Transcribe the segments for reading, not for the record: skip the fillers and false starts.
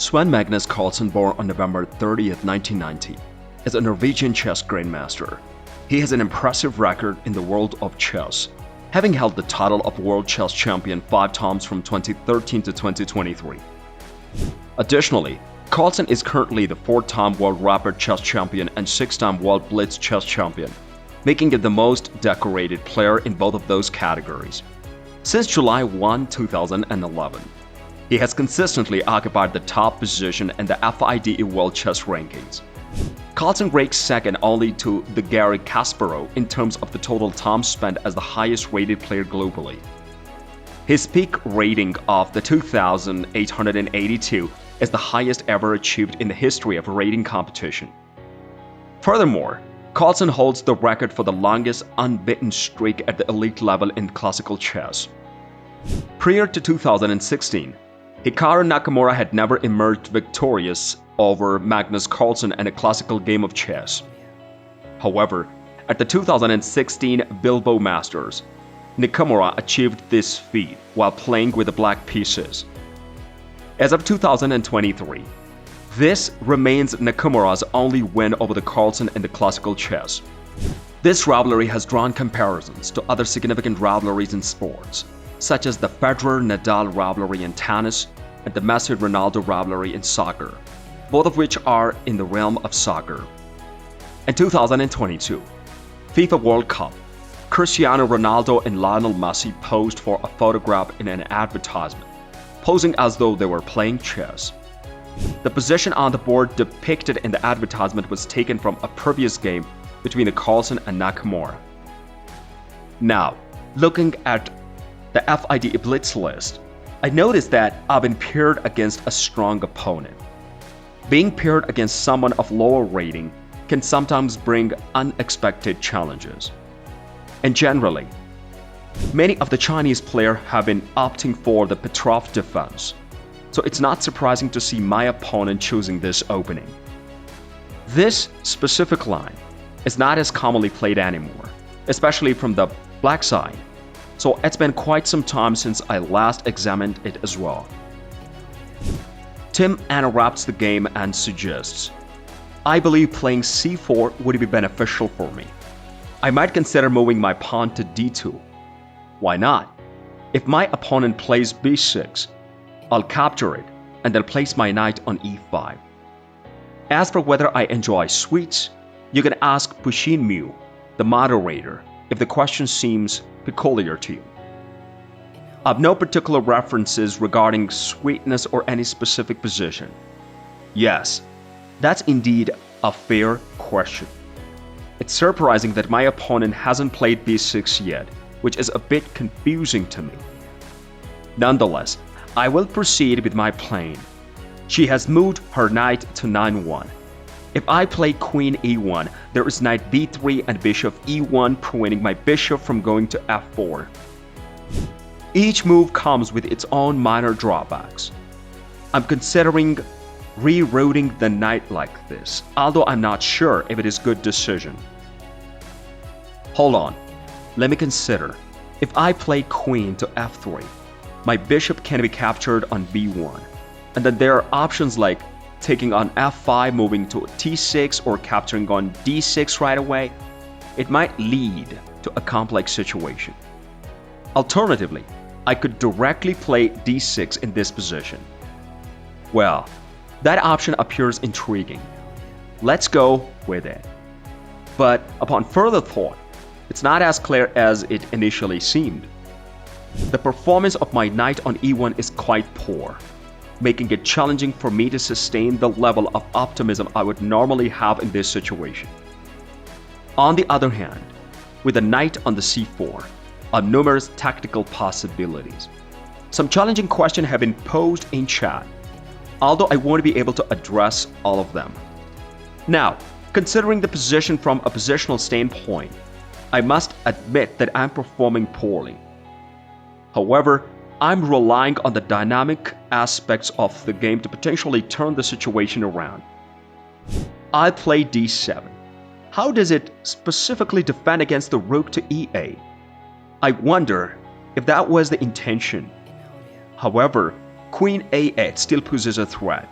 Sven Magnus Carlsen, born on November 30th, 1990, is a Norwegian chess grandmaster. He has an impressive record in the world of chess, having held the title of World Chess Champion 5 times from 2013 to 2023. Additionally, Carlsen is currently the 4th-time World Rapid Chess Champion and 6th-time World Blitz Chess Champion, making him the most decorated player in both of those categories. Since July 1, 2011, he has consistently occupied the top position in the FIDE World Chess Rankings. Carlsen ranks second only to the Garry Kasparov in terms of the total time spent as the highest-rated player globally. His peak rating of the 2,882 is the highest ever achieved in the history of a rating competition. Furthermore, Carlsen holds the record for the longest unbeaten streak at the elite level in classical chess. Prior to 2016, Hikaru Nakamura had never emerged victorious over Magnus Carlsen in a classical game of chess. However, at the 2016 Bilbao Masters, Nakamura achieved this feat while playing with the black pieces. As of 2023, this remains Nakamura's only win over the Carlsen in the classical chess. This rivalry has drawn comparisons to other significant rivalries in sports, such as the Federer-Nadal rivalry in tennis and the Messi-Ronaldo rivalry in soccer, both of which are in the realm of soccer. In 2022, FIFA World Cup, Cristiano Ronaldo and Lionel Messi posed for a photograph in an advertisement, posing as though they were playing chess. The position on the board depicted in the advertisement was taken from a previous game between the Carlsen and Nakamura. Now, looking at the FIDE Blitz list, I noticed that I've been paired against a strong opponent. Being paired against someone of lower rating can sometimes bring unexpected challenges. And generally, many of the Chinese players have been opting for the Petrov defense, so it's not surprising to see my opponent choosing this opening. This specific line is not as commonly played anymore, especially from the black side, so it's been quite some time since I last examined it as well. Tim interrupts the game and suggests, "I believe playing c4 would be beneficial for me. I might consider moving my pawn to d2. Why not? If my opponent plays b6, I'll capture it and then place my knight on e5. As for whether I enjoy sweets, you can ask Pushin Mu, the moderator, if the question seems peculiar to you. I've no particular references regarding sweetness or any specific position." Yes, that's indeed a fair question. It's surprising that my opponent hasn't played b6 yet, which is a bit confusing to me. Nonetheless, I will proceed with my plan. She has moved her knight to 9-1. If I play queen e1, there is knight b3 and bishop e1 preventing my bishop from going to f4. Each move comes with its own minor drawbacks. I'm considering rerouting the knight like this, although I'm not sure if it is a good decision. Hold on, let me consider. If I play queen to f3, my bishop can be captured on b1, and then there are options like taking on f5, moving to t6, or capturing on d6 right away. It might lead to a complex situation. Alternatively, I could directly play d6 in this position. Well, that option appears intriguing. Let's go with it. But upon further thought, it's not as clear as it initially seemed. The performance of my knight on e1 is quite poor, making it challenging for me to sustain the level of optimism I would normally have in this situation. On the other hand, with the knight on the c4, are numerous tactical possibilities. Some challenging questions have been posed in chat, although I won't be able to address all of them. Now, considering the position from a positional standpoint, I must admit that I'm performing poorly. However, I'm relying on the dynamic aspects of the game to potentially turn the situation around. I play d7. How does it specifically defend against the rook to e8? I wonder if that was the intention. However, queen a8 still poses a threat,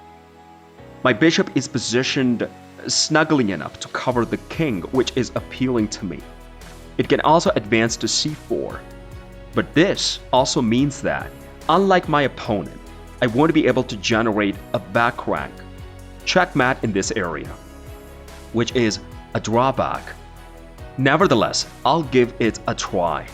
My bishop is positioned snugly enough to cover the king, which is appealing to me. It can also advance to c4. But this also means that, unlike my opponent, I won't be able to generate a back rank checkmate in this area, which is a drawback. Nevertheless, I'll give it a try.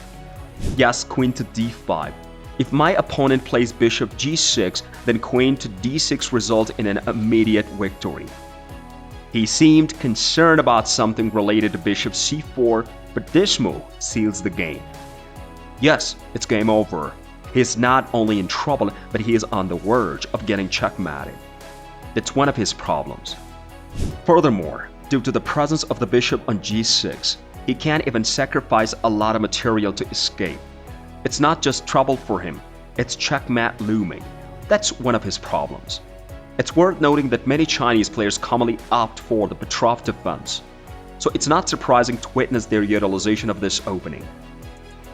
Yes, queen to d5. If my opponent plays bishop g6, then queen to d6 results in an immediate victory. He seemed concerned about something related to bishop c4, but this move seals the game. Yes, it's game over. He is not only in trouble, but he is on the verge of getting checkmated. That's one of his problems. Furthermore, due to the presence of the bishop on g6, he can't even sacrifice a lot of material to escape. It's not just trouble for him, it's checkmate looming. That's one of his problems. It's worth noting that many Chinese players commonly opt for the Petrov defense, so it's not surprising to witness their utilization of this opening.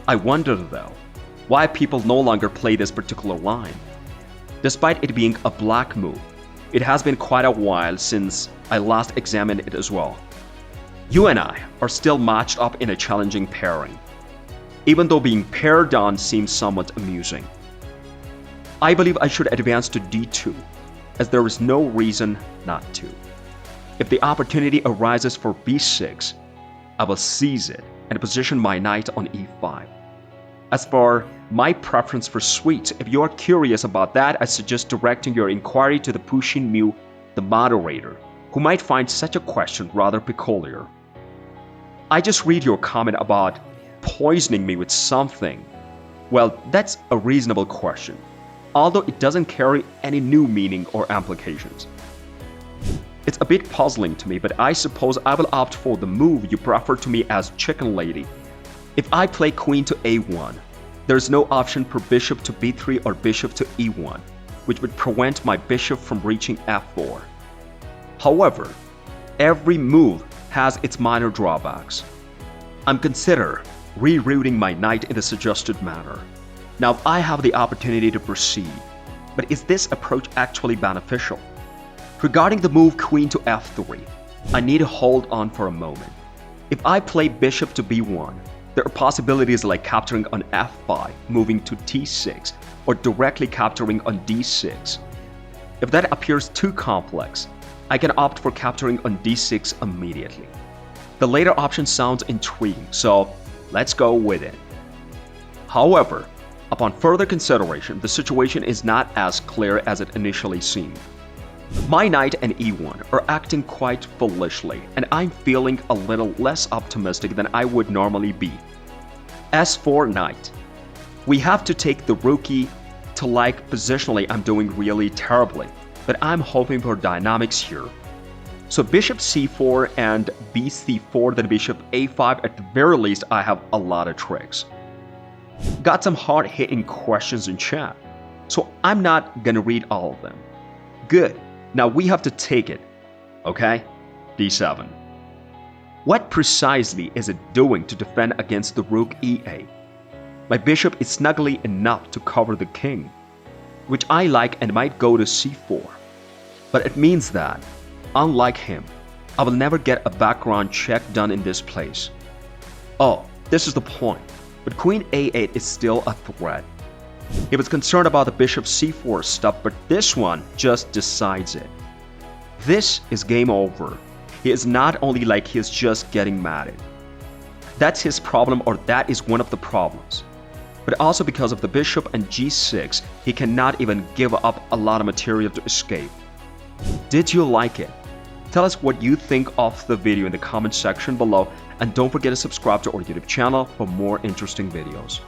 I wonder, though, why people no longer play this particular line. Despite it being a black move, it has been quite a while since I last examined it as well. You and I are still matched up in a challenging pairing, even though being paired on seems somewhat amusing. I believe I should advance to d2, as there is no reason not to. If the opportunity arises for b6, I will seize it and position my knight on e5. As for my preference for suites, if you are curious about that, I suggest directing your inquiry to the Pushin Mu, the moderator, who might find such a question rather peculiar. I just read your comment about poisoning me with something. Well, that's a reasonable question, although it doesn't carry any new meaning or implications. It's a bit puzzling to me, but I suppose I will opt for the move you prefer to me as chicken lady. If I play queen to a1, there's no option for bishop to b3 or bishop to e1, which would prevent my bishop from reaching f4. However, every move has its minor drawbacks. I'm considering rerouting my knight in the suggested manner. Now I have the opportunity to proceed, but is this approach actually beneficial? Regarding the move queen to f3, I need to hold on for a moment. If I play bishop to b1, there are possibilities like capturing on f5, moving to t6, or directly capturing on d6. If that appears too complex, I can opt for capturing on d6 immediately. The later option sounds intriguing, so let's go with it. However, upon further consideration, the situation is not as clear as it initially seemed. My knight and e1 are acting quite foolishly, and I'm feeling a little less optimistic than I would normally be. s4 knight. We have to take the rookie to like positionally I'm doing really terribly, but I'm hoping for dynamics here. So bishop c4 and bc4, then bishop a5, at the very least I have a lot of tricks. Got some hard-hitting questions in chat, so I'm not gonna read all of them. Good, now we have to take it, okay? d7. What precisely is it doing to defend against the rook e8? My bishop is snugly enough to cover the king, which I like and might go to c4. But it means that, unlike him, I will never get a background check done in this place. Oh, this is the point, but queen a8 is still a threat. He was concerned about the bishop c4 stuff, but this one just decides it. This is game over. He is not only like he is just getting matted. That's his problem, or that is one of the problems. But also because of the bishop and g6, he cannot even give up a lot of material to escape. Did you like it? Tell us what you think of the video in the comment section below, and don't forget to subscribe to our YouTube channel for more interesting videos.